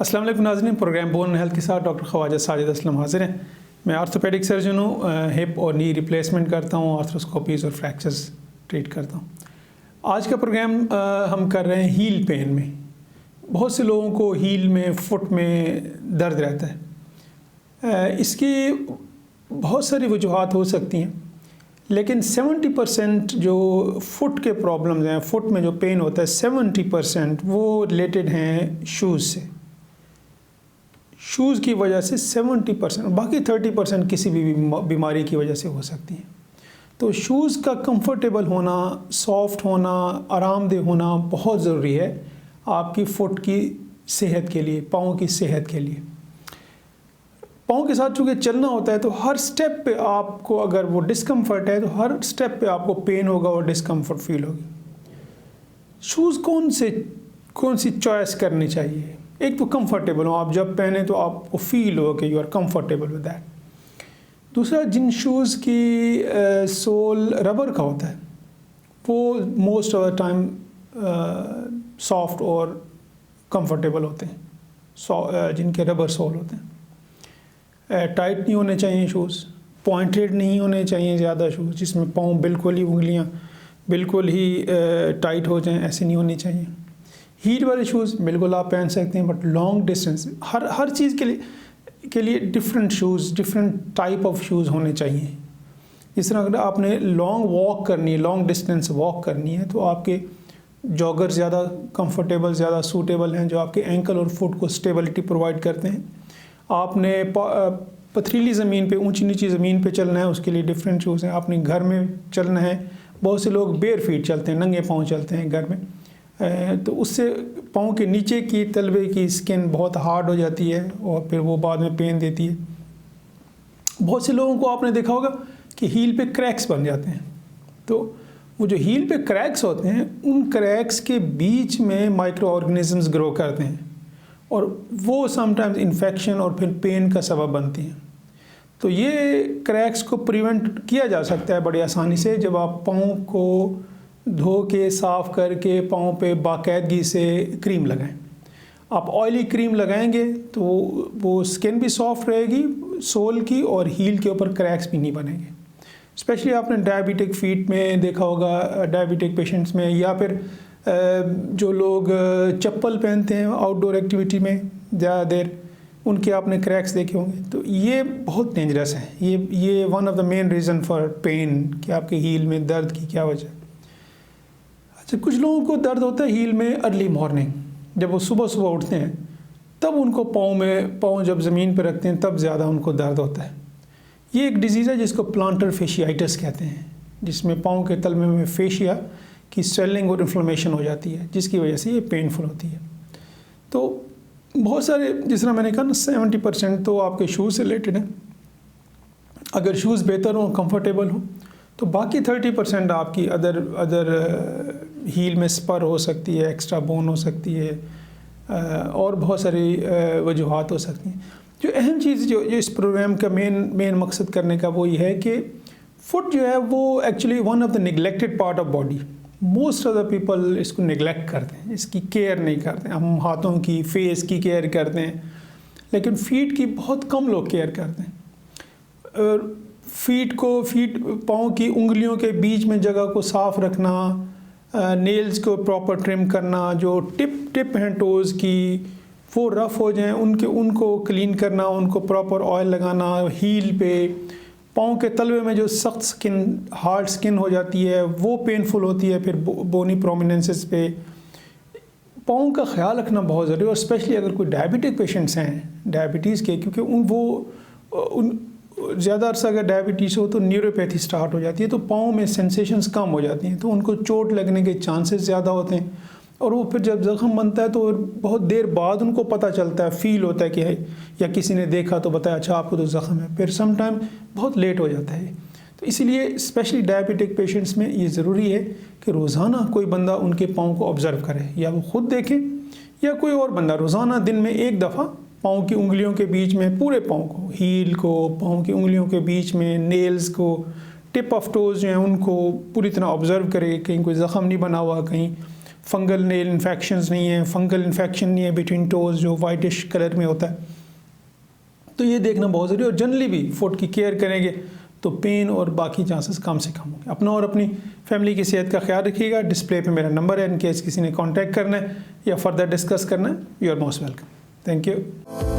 अस्सलाम वालेकुम नाज़रीन, प्रोग्राम बोन हेल्थ के साथ डॉक्टर ख्वाजा साजिद असलम हाजिर हैं। मैं आर्थोपेडिक सर्जन हूँ, हिप और नी रिप्लेसमेंट करता हूँ, आर्थ्रोस्कोपीज़ और फ्रैक्चर्स ट्रीट करता हूँ। आज का प्रोग्राम हम कर रहे हैं हील पेन में। बहुत से लोगों को हील में, फुट में दर्द रहता है। इसकी बहुत सारी वजूहात हो सकती हैं, लेकिन 70% जो फुट के प्रॉब्लम्स हैं, फुट में जो पेन होता है 70% वो रिलेटेड हैं शूज़ से। शूज़ की वजह से 70%, बाकी 30% किसी भी बीमारी की वजह से हो सकती हैं। तो शूज़ का कंफर्टेबल होना, सॉफ्ट होना, आरामदेह होना बहुत ज़रूरी है आपकी फुट की सेहत के लिए, पाँव की सेहत के लिए। पाँव के साथ चूँकि चलना होता है तो हर स्टेप पे आपको, अगर वो डिस्कम्फर्ट है तो हर स्टेप पे आपको पेन होगा और डिस्कम्फर्ट फील होगी। शूज़ कौन सी चॉइस करनी चाहिए? एक तो कंफर्टेबल हो, आप जब पहने तो आपको फील हो कि you are comfortable with that. दूसरा, जिन शूज़ की सोल रबर का होता है वो most of the time soft और कंफर्टेबल होते हैं, जिनके रबर सोल होते हैं। टाइट नहीं होने चाहिए शूज़, पॉइंटेड नहीं होने चाहिए ज़्यादा शूज़ जिसमें पाँव बिल्कुल ही, उंगलियां बिल्कुल ही टाइट हो जाएं, ऐसे नहीं होनी चाहिए। हीट वाले शूज़ बिल्कुल आप पहन सकते हैं, बट लॉन्ग डिस्टेंस हर चीज़ के लिए different shoes, different type of shoes होने चाहिए। इस तरह अगर आपने लॉन्ग वॉक करनी है, लॉन्ग डिस्टेंस वॉक करनी है, तो आपके जॉगर ज़्यादा कंफर्टेबल, ज़्यादा सूटेबल हैं, जो आपके एंकल और फुट को स्टेबिलिटी प्रोवाइड करते हैं। आपने पथरीली ज़मीन पे, ऊंची नीची ज़मीन पे चलना है, उसके लिए डिफरेंट शूज़ हैं। आपने घर में चलना है, बहुत से लोग बेयर फीट चलते हैं, नंगे पाँव चलते हैं घर में, तो उससे पाँव के नीचे की तलवे की स्किन बहुत हार्ड हो जाती है और फिर वो बाद में पेन देती है। बहुत से लोगों को आपने देखा होगा कि हील पे क्रैक्स बन जाते हैं। तो वो जो हील पे क्रैक्स होते हैं, उन क्रैक्स के बीच में माइक्रो ऑर्गेनिजम्स ग्रो करते हैं और वो समटाइम्स इन्फेक्शन और फिर पेन का सबब बनती हैं। तो ये क्रैक्स को प्रिवेंट किया जा सकता है बड़ी आसानी से, जब आप पाँव को धो के साफ़ करके पाँव पे बाकायदगी से क्रीम लगाएं। आप ऑयली क्रीम लगाएंगे तो वो स्किन भी सॉफ्ट रहेगी सोल की, और हील के ऊपर क्रैक्स भी नहीं बनेंगे। स्पेशली आपने डायबिटिक फीट में देखा होगा, डायबिटिक पेशेंट्स में, या फिर जो लोग चप्पल पहनते हैं आउटडोर एक्टिविटी में ज़्यादा देर, उनके आपने क्रैक्स देखे होंगे। तो ये बहुत डेंजरस है। ये one of the main reason for pen कि आपके हील में दर्द की क्या वजह। अच्छा, कुछ लोगों को दर्द होता है हील में अर्ली मॉर्निंग, जब वो सुबह सुबह उठते हैं तब उनको पाँव जब ज़मीन पर रखते हैं तब ज़्यादा उनको दर्द होता है। ये एक डिजीज़ है जिसको प्लांटर फेशियाइटिस कहते हैं, जिसमें पाँव के तलवे में फेशिया की स्वेलिंग और इन्फ्लेमेशन हो जाती है, जिसकी वजह से ये पेनफुल होती है। तो बहुत सारे, जिस तरह मैंने कहा ना, 70% तो आपके शूज़ से रिलेटेड है। अगर शूज़ बेहतर हो, कंफर्टेबल हो, तो बाकी 30% आपकी अदर हील में स्पर हो सकती है, एक्स्ट्रा बोन हो सकती है, और बहुत सारी वजूहात हो सकती हैं। जो अहम चीज़ जो इस प्रोग्राम का मेन मकसद करने का वो ये है कि फुट जो है वो actually one of the neglected part of body. Most of the people इसको निगलेक्ट करते हैं, इसकी केयर नहीं करते हैं। हम हाथों की, फेस की केयर करते हैं, लेकिन फीट की बहुत कम लोग केयर करते हैं। और पाँव की उंगलियों के बीच में जगह को साफ़ रखना, नेल्स को प्रॉपर ट्रिम करना, जो टिप हैं टोज़ की वो रफ़ हो जाएं, उनको क्लीन करना, उनको प्रॉपर ऑयल लगाना। हील पे पाँव के तलवे में जो सख्त स्किन, हार्ड स्किन हो जाती है, वो पेनफुल होती है। फिर बोनी प्रोमिनेंसेस पे पाँव का ख्याल रखना बहुत ज़रूरी है, और स्पेशली अगर कोई डायबिटिक पेशेंट्स हैं, डायबिटीज़ के, क्योंकि ज़्यादा अर्सा अगर डायबिटीज़ हो तो न्यूरोपैथी स्टार्ट हो जाती है, तो पाँव में सेंसेशंस कम हो जाती हैं, तो उनको चोट लगने के चांसेस ज़्यादा होते हैं। और वो फिर जब ज़ख्म बनता है तो बहुत देर बाद उनको पता चलता है, फील होता है कि है, या किसी ने देखा तो बताया अच्छा आपको तो ज़ख्म है, फिर सम टाइम बहुत लेट हो जाता है। तो इसीलिए स्पेशली डायबिटिक पेशेंट्स में ये ज़रूरी है कि रोज़ाना कोई बंदा उनके पाँव को ऑब्ज़र्व करे, या वो ख़ुद देखें या कोई और बंदा रोज़ाना दिन में एक दफ़ा पाँव की उंगलियों के बीच में, पूरे पाँव को, हील को, पाँव की उंगलियों के बीच में, नेल्स को, टिप ऑफ टोज़ जो हैं उनको पूरी तरह ऑब्ज़र्व करे, कहीं कोई ज़ख़म नहीं बना हुआ, कहीं फंगल नेल इन्फेक्शंस नहीं है, फंगल इन्फेक्शन नहीं है बिटवीन टोज जो वाइटिश कलर में होता है। तो ये देखना बहुत ज़रूरी है। और जनरली भी फुट की केयर करेंगे तो पेन और बाकी चांसेस कम से कम होंगे। अपना और अपनी फैमिली की सेहत का ख्याल रखिएगा। डिस्प्ले पे मेरा नंबर है, इन केस किसी ने कांटेक्ट करना है या फर्दर डिस्कस करना है, you are most welcome. Thank you.